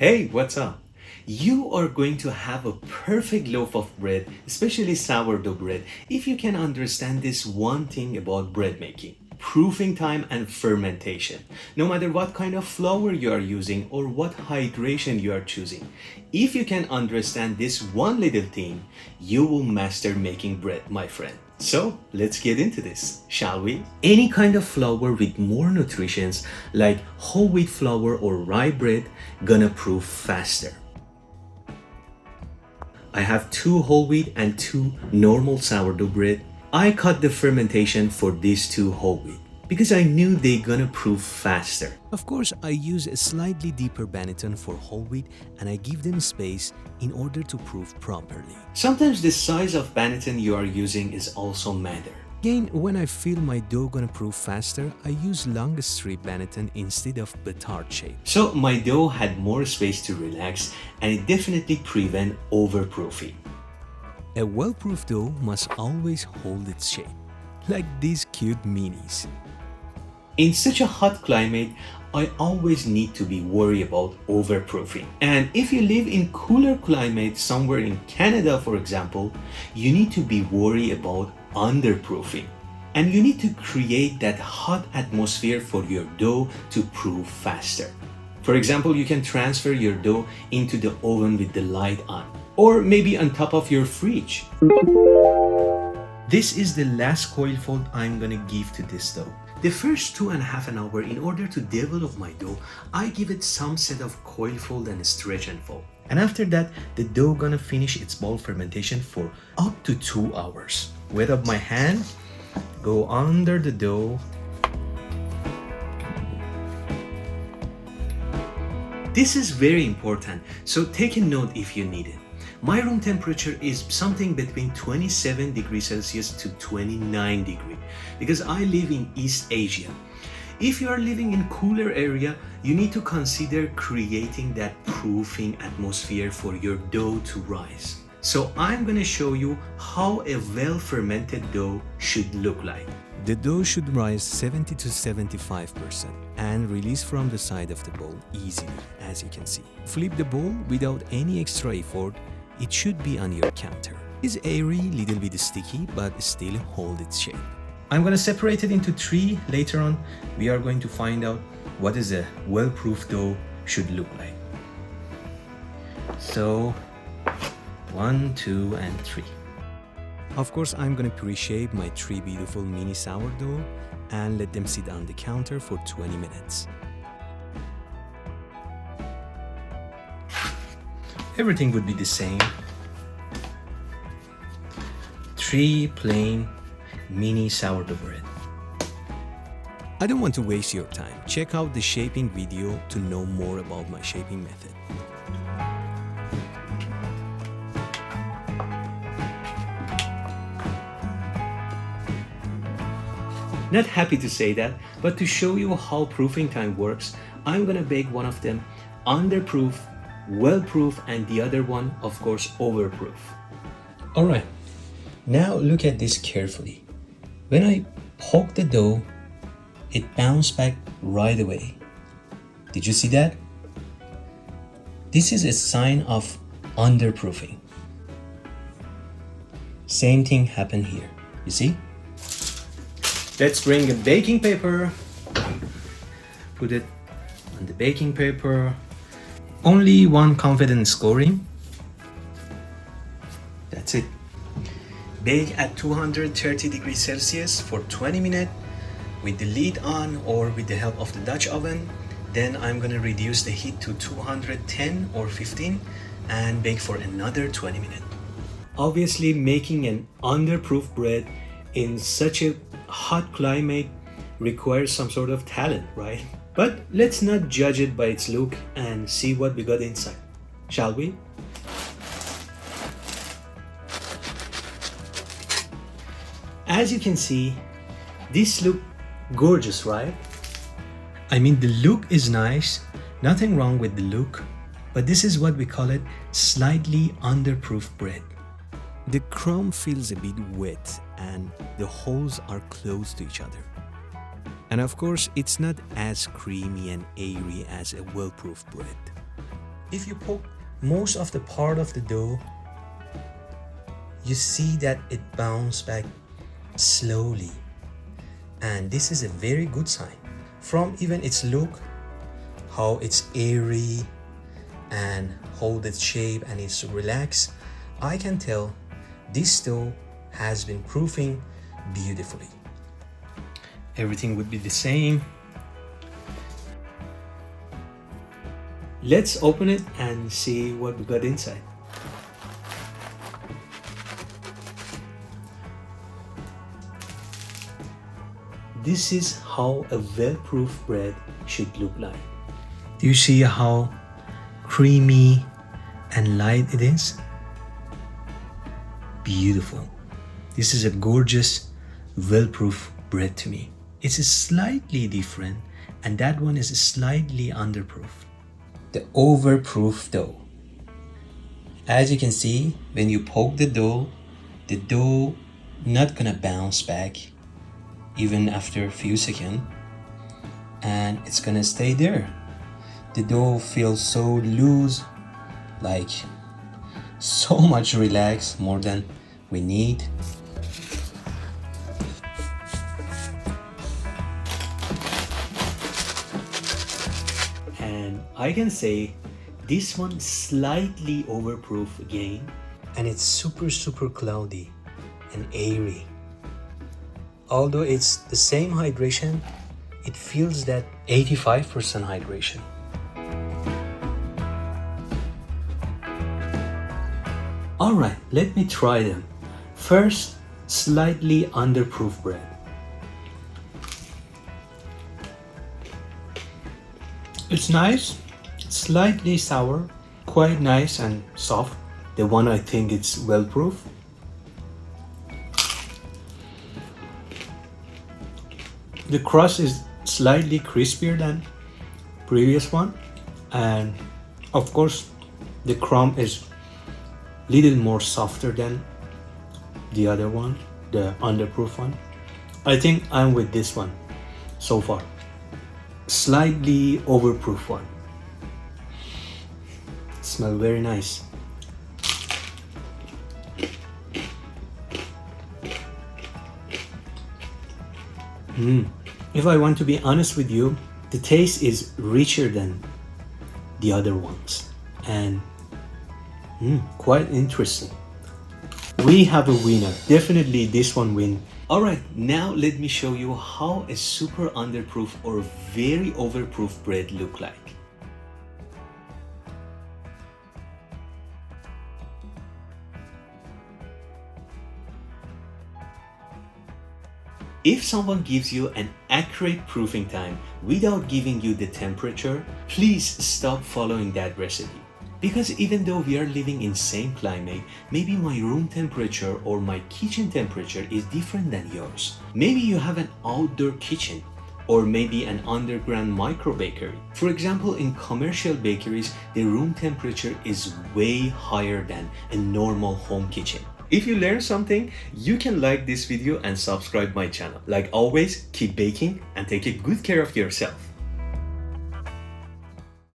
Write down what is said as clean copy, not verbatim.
Hey, what's up? You are going to have a perfect loaf of bread, especially sourdough bread, if you can understand this one thing about bread making: proofing time and fermentation. No matter what kind of flour you are using or what hydration you are choosing, if you can understand this one little thing, you will master making bread, my friend. So let's get into this, shall we? Any kind of flour with more nutrients like whole wheat flour or rye bread gonna proof faster. I have 2 whole wheat and 2 normal sourdough bread. I cut the fermentation for these 2 whole wheat because I knew they gonna proof faster. Of course, I use a slightly deeper banneton for whole wheat and I give them space in order to proof properly. Sometimes the size of banneton you are using is also matter. Again, when I feel my dough gonna proof faster, I use long strip banneton instead of batard shape. So my dough had more space to relax and it definitely prevent overproofing. A well-proofed dough must always hold its shape, like these cute minis. In such a hot climate, I always need to be worried about overproofing. And if you live in cooler climate somewhere in Canada, for example, you need to be worried about underproofing. And you need to create that hot atmosphere for your dough to proof faster. For example, you can transfer your dough into the oven with the light on, or maybe on top of your fridge. This is the last coil fold I'm gonna give to this dough. The first 2.5 hours in order to develop my dough, I give it some set of coil fold and stretch and fold. And after that, the dough gonna finish its ball fermentation for up to 2 hours. Wet up my hand, go under the dough. This is very important, so take a note if you need it. My room temperature is something between 27 degrees Celsius to 29 degrees because I live in East Asia. If you are living in cooler area, you need to consider creating that proofing atmosphere for your dough to rise. So I'm gonna show you how a well-fermented dough should look like. The dough should rise 70 to 75% and release from the side of the bowl easily, as you can see. Flip the bowl without any extra effort. It should be on your counter. It's airy, little bit sticky, but still hold its shape. I'm gonna separate it into 3. Later on, we are going to find out what is a well-proof dough should look like. So, 1, 2, and 3. Of course, I'm gonna pre-shape my 3 beautiful mini sourdough and let them sit on the counter for 20 minutes. Everything would be the same. 3 plain mini sourdough bread. I don't want to waste your time. Check out the shaping video to know more about my shaping method. Not happy to say that, but to show you how proofing time works, I'm gonna bake one of them underproof, well-proof, and the other one, of course, overproof. Alright, now look at this carefully. When I poke the dough, it bounced back right away. Did you see that? This is a sign of underproofing. Same thing happened here, you see? Let's bring a baking paper, put it on the baking paper. Only one confident scoring. That's it. Bake at 230 degrees Celsius for 20 minutes with the lid on or with the help of the Dutch oven. Then I'm gonna reduce the heat to 210 or 15 and bake for another 20 minutes. Obviously, making an underproof bread in such a hot climate requires some sort of talent, right? But let's not judge it by its look and see what we got inside, shall we? As you can see, this look gorgeous, right? I mean, the look is nice, nothing wrong with the look, but this is what we call it slightly underproof bread. The crumb feels a bit wet and the holes are close to each other. And of course, it's not as creamy and airy as a well-proofed bread. If you poke most of the part of the dough, you see that it bounces back slowly. And this is a very good sign. From even its look, how it's airy and hold its shape and it's relaxed, I can tell this dough has been proofing beautifully. Everything would be the same. Let's open it and see what we got inside. This is how a well-proofed bread should look like. Do you see how creamy and light it is? Beautiful. This is a gorgeous, well-proofed bread to me. It's slightly different, and that one is slightly underproofed. The overproof dough. As you can see, when you poke the dough not gonna bounce back even after a few seconds, and it's gonna stay there. The dough feels so loose, like so much relaxed, more than we need. And I can say this one slightly overproof again. And it's super cloudy and airy. Although it's the same hydration, it feels that 85% hydration. Alright, let me try them. First, slightly underproof bread. It's nice, slightly sour, quite nice and soft. The one I think it's well proof. The crust is slightly crispier than previous one, and of course the crumb is little more softer than the other one, the underproof one. I think I'm with this one so far. Slightly overproof one. Smell very nice. If I want to be honest with you, the taste is richer than the other ones, and quite interesting. We have a winner. Definitely this one win. Alright, now let me show you how a super underproof or very overproof bread look like. If someone gives you an accurate proofing time without giving you the temperature, please stop following that recipe. Because even though we are living in same climate, maybe my room temperature or my kitchen temperature is different than yours. Maybe you have an outdoor kitchen or maybe an underground micro bakery. For example, in commercial bakeries, the room temperature is way higher than a normal home kitchen. If you learned something, you can like this video and subscribe my channel. Like always, keep baking and take a good care of yourself.